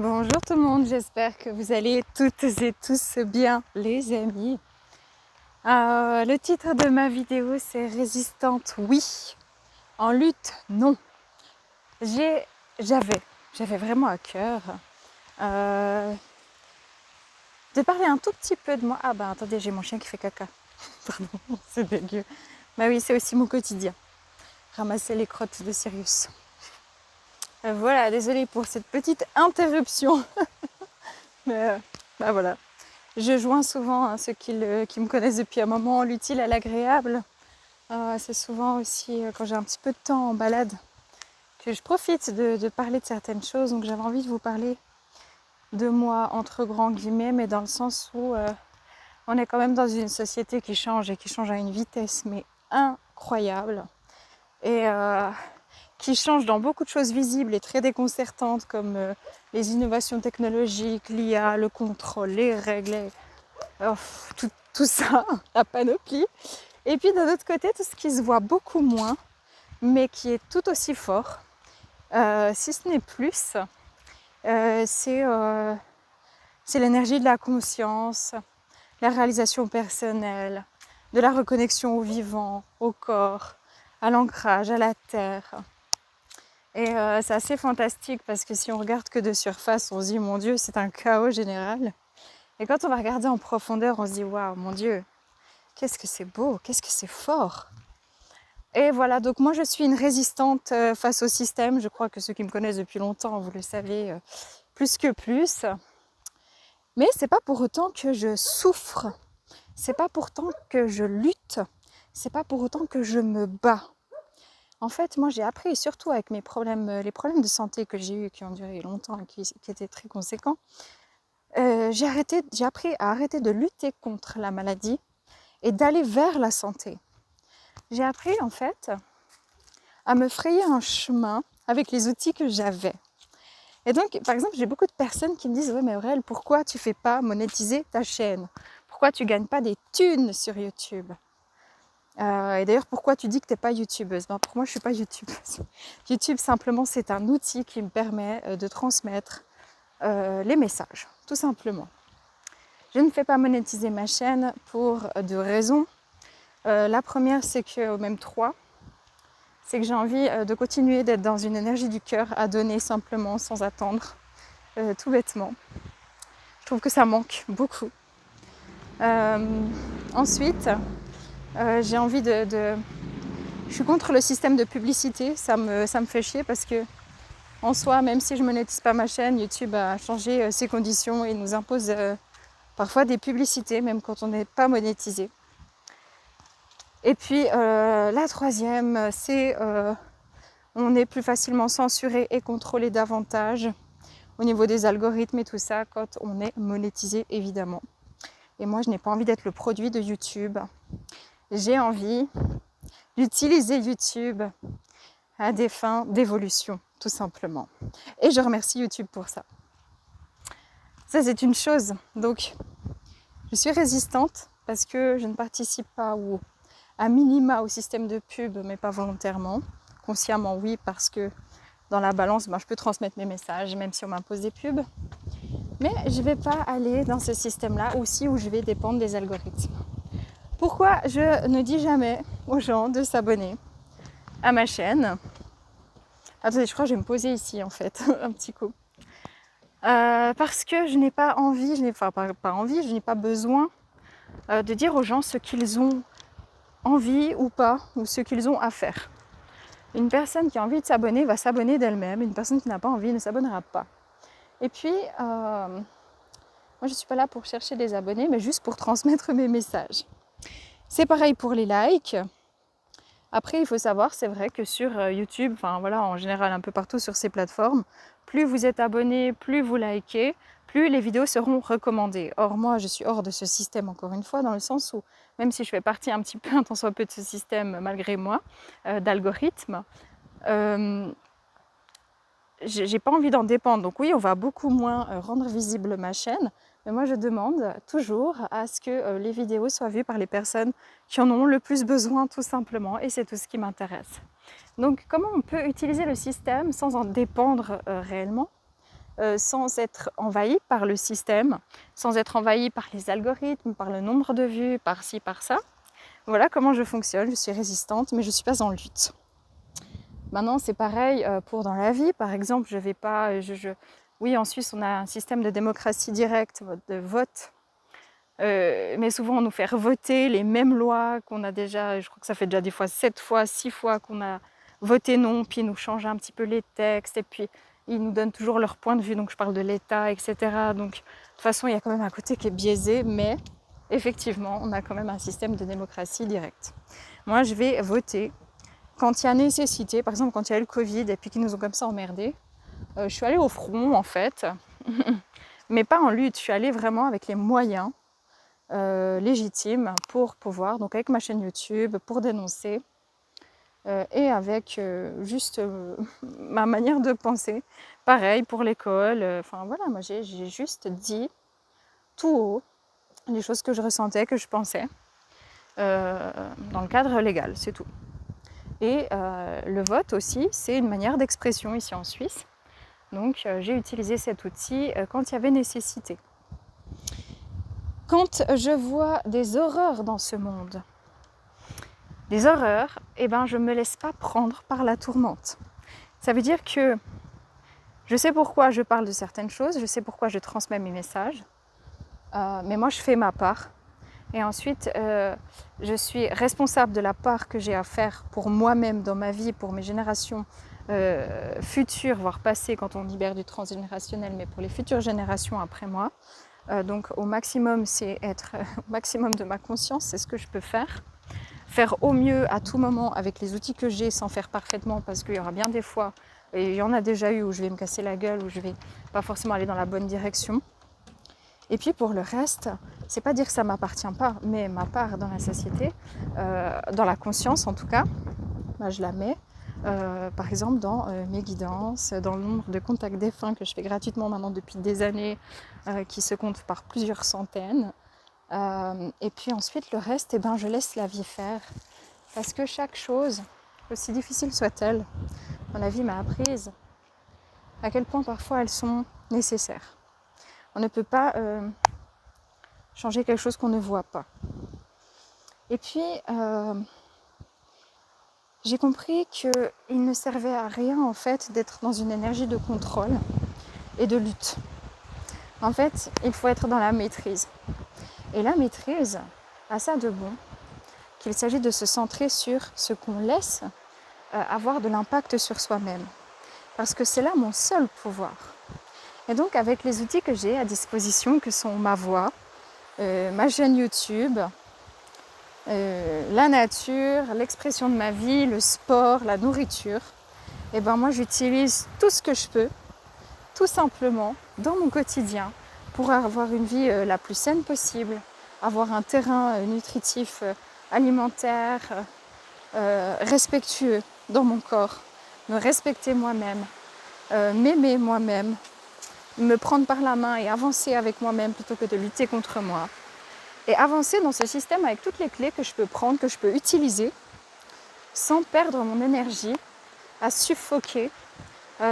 Bonjour tout le monde, j'espère que vous allez toutes et tous bien les amis. Le titre de ma vidéo c'est Résistante oui, en lutte non. J'avais vraiment à cœur de parler un tout petit peu de moi. Ah bah attendez, j'ai mon chien qui fait caca. Pardon, c'est dégueu. Bah oui, c'est aussi mon quotidien. Ramasser les crottes de Sirius. Voilà, désolée pour cette petite interruption. Mais bah voilà. Je joins souvent ceux qui me connaissent depuis un moment, l'utile à l'agréable. C'est souvent aussi quand j'ai un petit peu de temps en balade que je profite de parler de certaines choses. Donc j'avais envie de vous parler de moi entre grands guillemets, mais dans le sens où on est quand même dans une société qui change et qui change à une vitesse mais incroyable. Et qui change dans beaucoup de choses visibles et très déconcertantes comme les innovations technologiques, l'IA, le contrôle, les règles, tout ça, la panoplie. Et puis d'un autre côté, tout ce qui se voit beaucoup moins, mais qui est tout aussi fort, si ce n'est plus, c'est l'énergie de la conscience, la réalisation personnelle, de la reconnexion au vivant, au corps, à l'ancrage, à la terre. Et c'est assez fantastique parce que si on regarde que de surface, on se dit mon Dieu, c'est un chaos général. Et quand on va regarder en profondeur, on se dit waouh, mon Dieu, qu'est-ce que c'est beau, qu'est-ce que c'est fort. Et voilà, donc moi je suis une résistante face au système. Je crois que ceux qui me connaissent depuis longtemps, vous le savez plus que plus. Mais c'est pas pour autant que je souffre. C'est pas pour autant que je lutte. C'est pas pour autant que je me bats. En fait, moi j'ai appris, surtout avec mes problèmes, les problèmes de santé que j'ai eus, qui ont duré longtemps et qui étaient très conséquents, j'ai appris à arrêter de lutter contre la maladie et d'aller vers la santé. J'ai appris en fait à me frayer un chemin avec les outils que j'avais. Et donc, par exemple, j'ai beaucoup de personnes qui me disent « Ouais, mais Aurèle, pourquoi tu ne fais pas monétiser ta chaîne? Pourquoi tu ne gagnes pas des thunes sur YouTube ?» Et d'ailleurs, pourquoi tu dis que tu n'es pas youtubeuse? Ben, pour moi, je ne suis pas youtubeuse. YouTube, simplement, c'est un outil qui me permet de transmettre les messages, tout simplement. Je ne fais pas monétiser ma chaîne pour deux raisons. La première, c'est que, même trois, c'est que j'ai envie de continuer d'être dans une énergie du cœur à donner simplement, sans attendre, tout bêtement. Je trouve que ça manque beaucoup. Ensuite, j'ai envie de... Je suis contre le système de publicité, ça me fait chier parce que, en soi, même si je ne monétise pas ma chaîne, YouTube a changé ses conditions et nous impose parfois des publicités, même quand on n'est pas monétisé. Et puis la troisième, c'est on est plus facilement censuré et contrôlé davantage au niveau des algorithmes et tout ça quand on est monétisé évidemment. Et moi je n'ai pas envie d'être le produit de YouTube. J'ai envie d'utiliser YouTube à des fins d'évolution tout simplement. Et je remercie YouTube pour ça. Ça c'est une chose. Donc je suis résistante parce que je ne participe pas à minima au système de pub, mais pas volontairement. Consciemment, oui, parce que dans la balance, je peux transmettre mes messages, même si on m'impose des pubs. Mais je ne vais pas aller dans ce système-là aussi où je vais dépendre des algorithmes. Pourquoi je ne dis jamais aux gens de s'abonner à ma chaîne? Attendez, je crois que je vais me poser ici, en fait, un petit coup. Parce que je n'ai pas envie, je n'ai pas besoin de dire aux gens ce qu'ils ont envie ou pas, ou ce qu'ils ont à faire. Une personne qui a envie de s'abonner va s'abonner d'elle-même. Une personne qui n'a pas envie ne s'abonnera pas. Et puis, moi je ne suis pas là pour chercher des abonnés, mais juste pour transmettre mes messages. C'est pareil pour les likes. Après, il faut savoir, c'est vrai que sur YouTube, en général un peu partout sur ces plateformes, plus vous êtes abonné, plus vous likez, plus les vidéos seront recommandées. Or, moi, je suis hors de ce système, encore une fois, dans le sens où, même si je fais partie un petit peu, un tant soit peu de ce système, malgré moi, d'algorithme, j'ai pas envie d'en dépendre. Donc oui, on va beaucoup moins rendre visible ma chaîne, mais moi je demande toujours à ce que les vidéos soient vues par les personnes qui en ont le plus besoin tout simplement, et c'est tout ce qui m'intéresse. Donc comment on peut utiliser le système sans en dépendre réellement? sans être envahi par le système, sans être envahi par les algorithmes, par le nombre de vues, par ci, par ça. Voilà comment je fonctionne, je suis résistante, mais je ne suis pas en lutte. Maintenant, c'est pareil pour dans la vie. Par exemple, je vais pas... Oui, en Suisse, on a un système de démocratie directe, de vote. Mais souvent, on nous fait voter les mêmes lois qu'on a déjà... Je crois que ça fait déjà des fois 7 fois, 6 fois qu'on a voté non, puis ils nous changent un petit peu les textes, et puis ils nous donnent toujours leur point de vue. Donc, je parle de l'État, etc. Donc, de toute façon, il y a quand même un côté qui est biaisé, mais effectivement, on a quand même un système de démocratie directe. Moi, je vais voter quand il y a nécessité, par exemple quand il y a eu le Covid et puis qu'ils nous ont comme ça emmerdés, je suis allée au front en fait, mais pas en lutte, je suis allée vraiment avec les moyens légitimes pour pouvoir, donc avec ma chaîne YouTube, pour dénoncer, et avec juste ma manière de penser. Pareil pour l'école, enfin voilà, moi j'ai juste dit tout haut les choses que je ressentais, que je pensais, dans le cadre légal, c'est tout. Et le vote aussi, c'est une manière d'expression ici en Suisse. Donc j'ai utilisé cet outil quand il y avait nécessité. Quand je vois des horreurs dans ce monde, des horreurs, eh ben, je ne me laisse pas prendre par la tourmente. Ça veut dire que je sais pourquoi je parle de certaines choses, je sais pourquoi je transmets mes messages, mais moi je fais ma part. Et ensuite, je suis responsable de la part que j'ai à faire pour moi-même dans ma vie, pour mes générations futures, voire passées quand on libère du transgénérationnel, mais pour les futures générations après moi. Donc au maximum, c'est être au maximum de ma conscience, c'est ce que je peux faire. Faire au mieux à tout moment avec les outils que j'ai sans faire parfaitement, parce qu'il y aura bien des fois, et il y en a déjà eu où je vais me casser la gueule, où je vais pas forcément aller dans la bonne direction. Et puis pour le reste, c'est pas dire que ça m'appartient pas, mais ma part dans la société, dans la conscience en tout cas, bah, je la mets. Par exemple dans mes guidances, dans le nombre de contacts défunts que je fais gratuitement maintenant depuis des années, qui se comptent par plusieurs centaines. Et puis ensuite le reste, eh ben, je laisse la vie faire. Parce que chaque chose, aussi difficile soit-elle, dans la vie m'a apprise à quel point parfois elles sont nécessaires. On ne peut pas changer quelque chose qu'on ne voit pas. Et puis, j'ai compris qu'il ne servait à rien en fait d'être dans une énergie de contrôle et de lutte. En fait, il faut être dans la maîtrise. Et la maîtrise a ça de bon qu'il s'agit de se centrer sur ce qu'on laisse avoir de l'impact sur soi-même. Parce que c'est là mon seul pouvoir. Et donc avec les outils que j'ai à disposition, que sont ma voix, ma chaîne YouTube, la nature, l'expression de ma vie, le sport, la nourriture, et ben moi j'utilise tout ce que je peux, tout simplement, dans mon quotidien, pour avoir une vie la plus saine possible, avoir un terrain nutritif, alimentaire, respectueux dans mon corps, me respecter moi-même, m'aimer moi-même, me prendre par la main et avancer avec moi-même plutôt que de lutter contre moi. Et avancer dans ce système avec toutes les clés que je peux prendre, que je peux utiliser, sans perdre mon énergie à suffoquer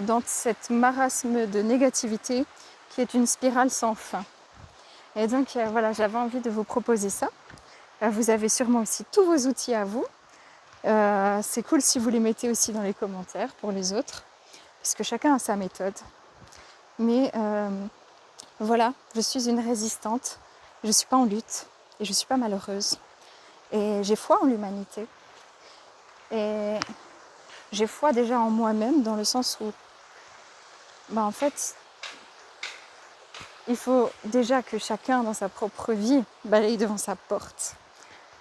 dans cette marasme de négativité qui est une spirale sans fin. Et donc voilà, j'avais envie de vous proposer ça. Vous avez sûrement aussi tous vos outils à vous. C'est cool si vous les mettez aussi dans les commentaires pour les autres, parce que chacun a sa méthode. Mais voilà, je suis une résistante, je ne suis pas en lutte et je ne suis pas malheureuse. Et j'ai foi en l'humanité. Et j'ai foi déjà en moi-même dans le sens où, en fait, il faut déjà que chacun dans sa propre vie balaye devant sa porte,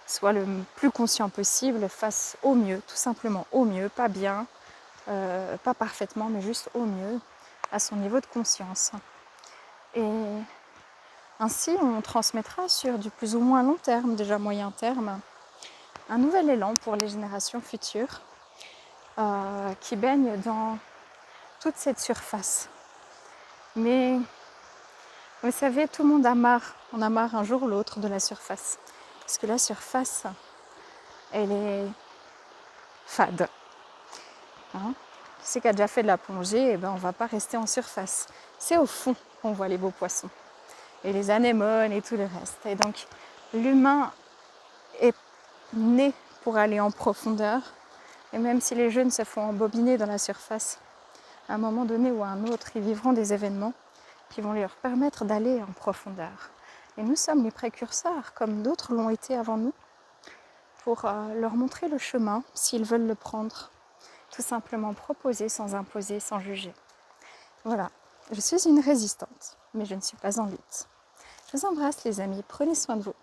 soit le plus conscient possible, fasse au mieux, tout simplement au mieux, pas bien, pas parfaitement, mais juste au mieux, à son niveau de conscience. Et ainsi, on transmettra sur du plus ou moins long terme, déjà moyen terme, un nouvel élan pour les générations futures qui baignent dans toute cette surface. Mais vous savez, tout le monde a marre, on a marre un jour ou l'autre de la surface. Parce que la surface, elle est fade. Qui c'est qui a déjà fait de la plongée, on ne va pas rester en surface. c'est au fond qu'on voit les beaux poissons. Et les anémones et tout le reste. Et donc, l'humain est né pour aller en profondeur. Et même si les jeunes se font embobiner dans la surface, à un moment donné ou à un autre, ils vivront des événements qui vont leur permettre d'aller en profondeur. Et nous sommes les précurseurs, comme d'autres l'ont été avant nous, pour leur montrer le chemin, s'ils veulent le prendre. Tout simplement proposer sans imposer, sans juger. Voilà, je suis une résistante, mais je ne suis pas en lutte. Je vous embrasse les amis, prenez soin de vous.